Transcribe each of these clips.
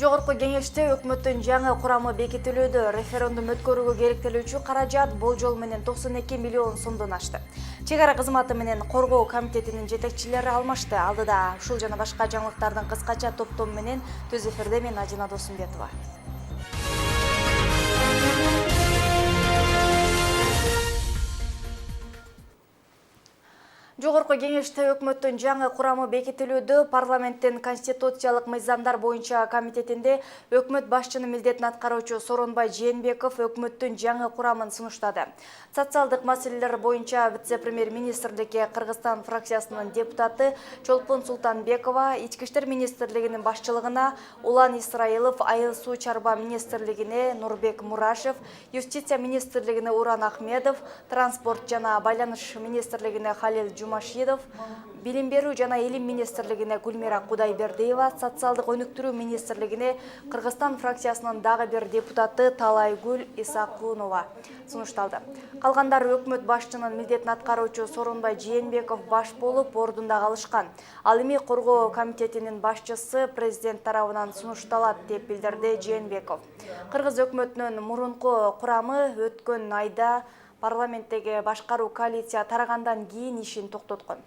Жогорку кеңеште өкмөттүн жаңы курамы бекитилүүдө референдум өткөрүүгө керектелүүчү каражат болжол менен 92 миллион сомдон ашты. Чек ара кызматы менен коргоо комитетинин жетекчилери алмашты. Алдыда ушул жана башка жаңылыктардын кыскача топтому менен түз эфирде мен Ажина Досумбетова. Жогорку кеңеште өкмөттүн жаңы курамы бекитилүүдө парламенттин конституциялык мыйзамдар боюнча комитетинде өкмөт башчынын милдетин аткаруучу Сооронбай Жээнбеков өкмөттүн жаңы курамын сунуштады. Социалдык маселелер боюнча вице-премьер-министрликке Кыргызстан фракциясынын депутаты Чолпон Султанбекова, Ички иштер министрлигинин башчылыгына Улан Исраилов, Айыл суу чарба министрлигине Нурбек Мурашев, юстиция министрлигине Уран Ахмедов, транспорт жана байланыш министрлигине Халил Жумашидов, билим берүү жана илим министрлигине Гүлмира Кудайбердиева, социалдык өнүктүрүү министрлигине Кыргызстан фракциясынын дагы бир депутаты Талайгүл Исакунова сунушталды. Калгандары өкмөт башчынын милдетин аткаруучу Сооронбай Жээнбеков баш болуп ордунда калышкан. Ал эми коргоо комитетинин башчысы президент тарабынан сунушталат деп билдирди Жээнбеков. Кыргыз өкмөтүнүн мурунку курамы өткөн айда парламенттеги башкаруу коалиция тарагандан кийин ишин токтоткон.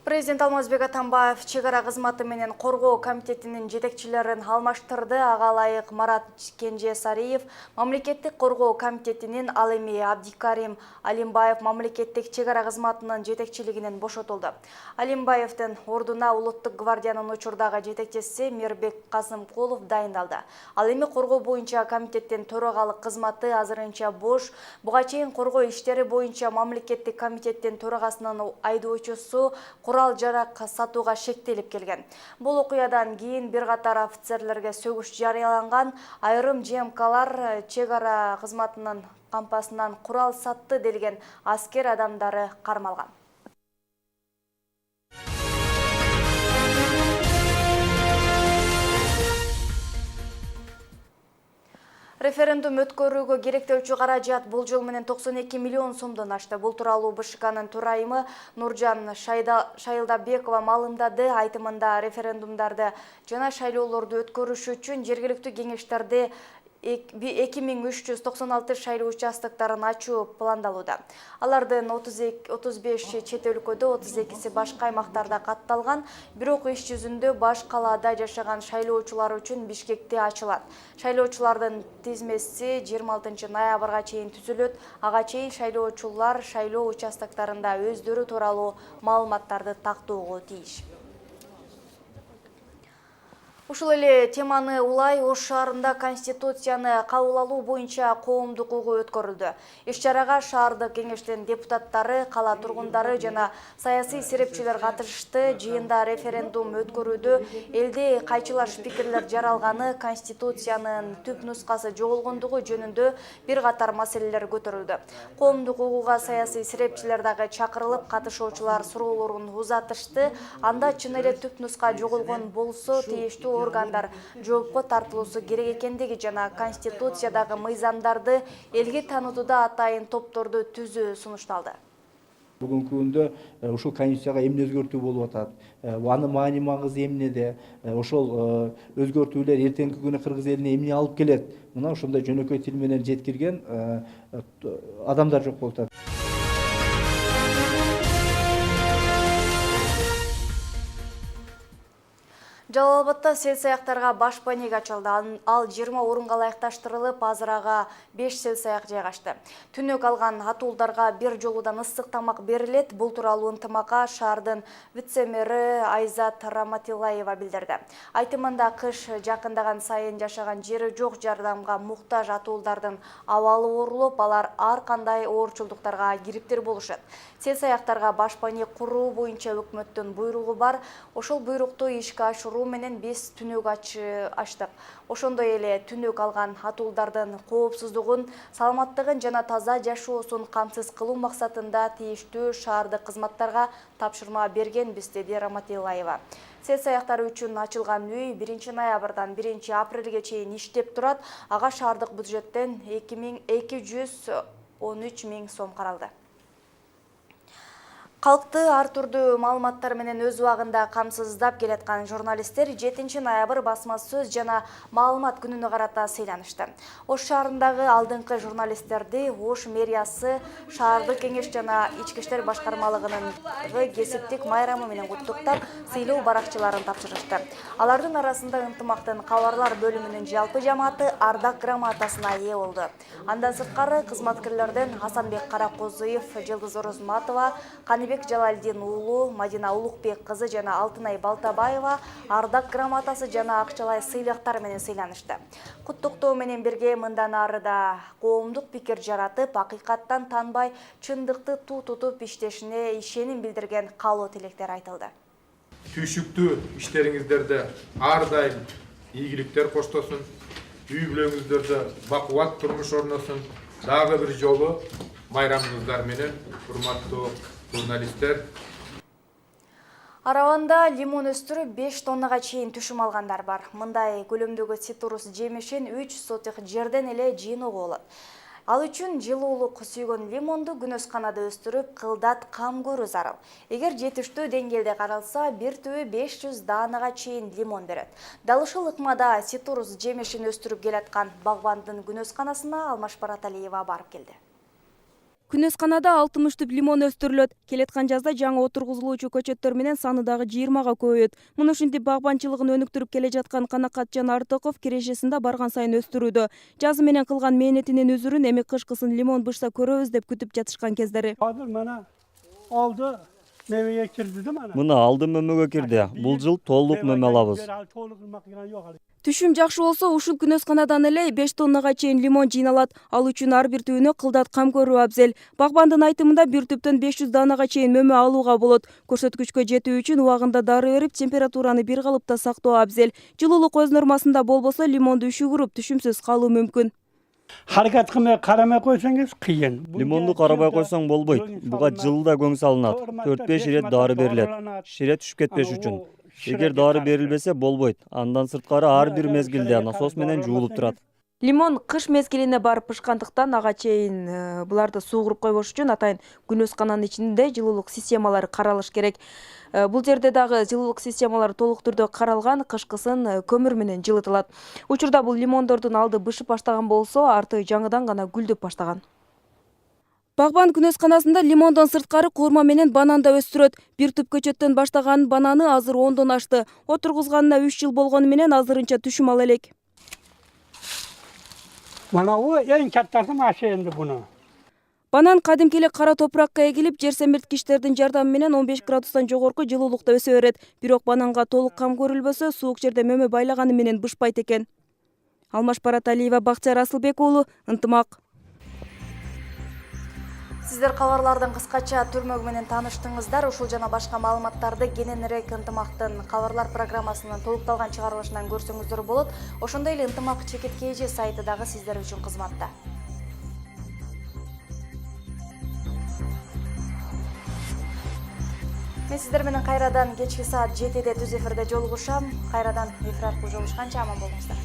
Президент Алмазбек Атамбаев чек ара кызматы менен коргоо комитетинин жетекчилерин алмаштырды. Ага ылайык Марат Кенжесариев мамлекеттик коргоо комитетинин, ал эми Абдикарим Алимбаев мамлекеттик чек ара кызматынын жетекчилигинен бошотулду. Алимбаевдин ордуна Улуттук гвардиянын учурдагы жетекчиси Мирбек Касымкулов дайындалды. Ал эми коргоо боюнча комитеттин төрагалык кызматы азырынча бош. Буга чейин коргоо иштери боюнча мамлекеттик комитеттин төрагасынын айдоочусу курал-жарак сатууга шектелип келген. Бул окуядан кийин бир катар офицерлерге сөгүш жарыяланган. Айрым ЖМКлар чек ара кызматынын кампасынан курал сатты делген аскер адамдары кармалган. Референдум өткөрүүгө керектелүүчү каражат болжол менен 92 миллион сомдон ашты. Бул тууралуу БШКнын төрайымы Нуржан Шайылдабекова маалымдады. Айтымында референдумдарды жана шайлоолорду өткөрүш үчүн жергиликтүү кеңештерде 2396 шайлоо участоктарын ачуу пландалууда. Алардын 35 чет өлкөдө, 32си башка аймактарда катталган. Бирок иш жүзүндө баш калаада жашаган шайлоочулар үчүн Бишкекте ачылат. Шайлоочулардын тизмеси 26 ноябрга чейин түзүлөт. Ага чейин шайлоочулар шайлоо участоктарында өздөрү тууралуу маалыматтарды тактоого тийиш. Ушул эле теманы улай Ош шаарында конституцияны кабыл алуу боюнча коомдук угуу өткөрүлдү. Иш-чарага шаардык кеңештин депутаттары, кала тургундары жана саясий серепчилер катышты. Жыйында референдум өткөрүүдө элде кайчылаш пикирлер жаралганы, конституциянын түп нускасы жоголгондугу жөнүндө бир катар маселелер көтөрүлдү. Коомдук угууга саясий серепчилер дагы чакырылып, катышуучулар суроолорун узатышты. Анда чын эле түп нуска жоголгон болсо, тийиштүү органдар жоопко тартылуусу керек экендиги жана конституциядагы мыйзамдарды элге таанытууда атайын топторду түзүү сунушталды. Бүгүнкү күндө ушул конституцияга эмне өзгөртүү болуп атат, анын маани маңызы эмнеде, ошол өзгөртүүлөр эртеңки күнү кыргыз элине эмне алып келет, мына ошондой жөнөкөй тил менен жеткирген адамдар жок болуп атат. Жалал Абадта сел-саяктарга баш паник ачылды. Ал 20 орунга ылайыкташтырылып, азыр ага 5 сел-саяк жайгашты. Түнөк алган атуулдарга бир жолудан ысык тамак берилет. Бул тууралуу ынтымакка шаардын вице-мэри Айзат Раматиллаева билдирди. Айтымында кыш жакындаган сайын жашаган жери жок, жардамга муктаж атуулдардын абалы оорулуп, алар ар кандай оорчулдуктарга кириптир болушат. Сел-саяктарга баш паник куруу боюнча өкмөттүн буйругу бар. Ошол буйрукту ишке ашыруу менен биз түнөк ачтык. Ошондой эле түнөк алган атуулдардын коопсуздугун, саламаттыгын жана таза жашоосун камсыз кылуу максатында тийиштүү шаардык кызматтарга тапшырма бергенбиз, деди Раматиллаева. Сел-саяктар үчүн ачылган үй 1 ноябрдан 1 апрелге чейин иштеп турат. Ага шаардык бюджеттен 2213 миң сом каралды. Калкты ар түрдүү маалыматтар менен өз убагында камсыздап келаткан журналисттер 7 ноябрь басма сөз жана маалымат күнүнө карата сыйланышты. Ош шаарындагы алдыңкы журналисттерди Ош мэриясы, шаардык кеңеш жана ички иштер башкармалыгынын кесиптик майрамы менен куттуктап, сыйлоо баракчаларын тапшырышты. Алардын арасында ынтымактын кабарлар бөлүмүнүн жалпы жамааты ардак грамотасына ээ болду. Андан сырткары кызматкерлерден Асанбек Каракозуев, Жылдыз Орозматова, Каныбек Жалалдин уулу, Мадина Улукбек кызы жана Алтынай Балтабаева ардак грамотасы жана акчалай сыйлыктар менен сыйланышты. Куттуктоо менен бирге мындан ары да коомдук пикир жаратып, акыйкаттан танбай, чындыкты туу тутуп иштешине ишеним билдирген каалоо тилектер айтылды. Түйшүктүү иштериңиздерде ар дайым ийгиликтер коштосун, үй бүлөңүздөрдө бакубат турмуш орносун. Дагы бир жолу майрамыңыздар менен, урматтуу журналисттер. Араванда лимон өстүрүп 5 тоннага чейин түшүм алгандар бар. Мындай көлөмдөгү цитрус жемишин 3 сотых жерден эле жыйноого болот. Ал үчүн жылуулук сүйгөн лимонду күнөсканада өстүрүп, кылдат кам көрүү зарыл. Эгер жетиштүү деңгээлде каралса, бир түбү 500 даанага чейин лимон берет. Дал ушул ыкмада цитрус жемишин өстүрүп келаткан багбандын күнөсканасына Алмаш Бараталиева барып келди. Күнөсканада 60 түп лимон өстүрүлөт. Келеткан жазда жаңы отургузулуучу көчөттөр менен саны дагы 20га көбөйөт. Муну ушинтип багбанчылыгын өнүктүрүп келе жаткан Канакатжан Артыков кирешесинде барган сайын өстүрүүдө. Жазы менен кылган мээнетинин үзүрүн эми кышкысын лимон бышса көрөбүз деп күтүп жатышкан кездери. Азыр мана алды мемеге кирди да мана. Мына алды мөмөгө кирди. Бул жыл толук мөмө алабыз. Түшүм жакшы болсо, ушул күнөсканадан эле 5 тоннага чейин лимон жыйналат. Ал үчүн ар бир түбүнө кылдат кам көрүү абзел. Багбандын айтымында бир түптөн 500 даанага чейин мөмө алууга болот. Көрсөткүчкө жетүү үчүн убагында дары берип, температураны бир калыпта сактоо абзел. Жылуулук өз нормасында болбосо, лимонду үшүгүрүп, түшүмсүз калуу мүмкүн. Харакат кылмай карамай койсоңуз кыйын. Лимонду карабай койсоң болбойт. Буга жылда көң салынат. 4-5 ирет дары берилет. Шире түшүп кетпеш үчүн. Эгер дары берилбесе болбойт. Андан сырткары ар бир мезгилде насос менен жуулуп турат. Лимон кыш мезгилине барып пышкандыктан ага чейин буларды суугуруп койбош үчүн атайын күнөскананын ичинде жылуулук системалары каралыш керек. Бул жерде дагы жылуулук системалары толук түрдө каралган, кышкысын көмүр менен жылытылат. Учурда бул лимондордун алды бышып баштаган болсо, арты жаңыдан гана гүлдөп баштаган. Багбан күнөсканасында лимондон сырткары курма менен банан да өстүрөт. Бир түп көчөттөн баштаган бананы азыр 10дон ашты. Отургузганына 3 жыл болгону менен азырынча түшүм ала элек. Мана о эң каттасы машы энди буну. Банан кадимки эле кара топуракка эгилип, жер семирткичтердин жардамы менен 15 градустан жогорку жылуулукта өсө берет. Бирок бананга толук кам көрүлбөсө, суук жерде мөмө байлаганы менен бышпайт экен. Алмаш Бараталиева, Бакчар Асылбек уулу, Ынтымак. Сиздер кабарлардын кыскача түрмөгү менен тааныштыңыздар. Ушул жана башка маалыматтарды кененирээк Ынтымактын кабарлар программасынын толукталган чыгарылышынан көрсөңүздөр болот. Ошондой эле Ынтымак ЧКТ сайты дагы сиздер үчүн кызматта. Мен сиздер менен кайрадан кечки саат 7-де түз эфирде жолугушам. Кайрадан эфир аркылуу жолугушканча аман болуңуздар.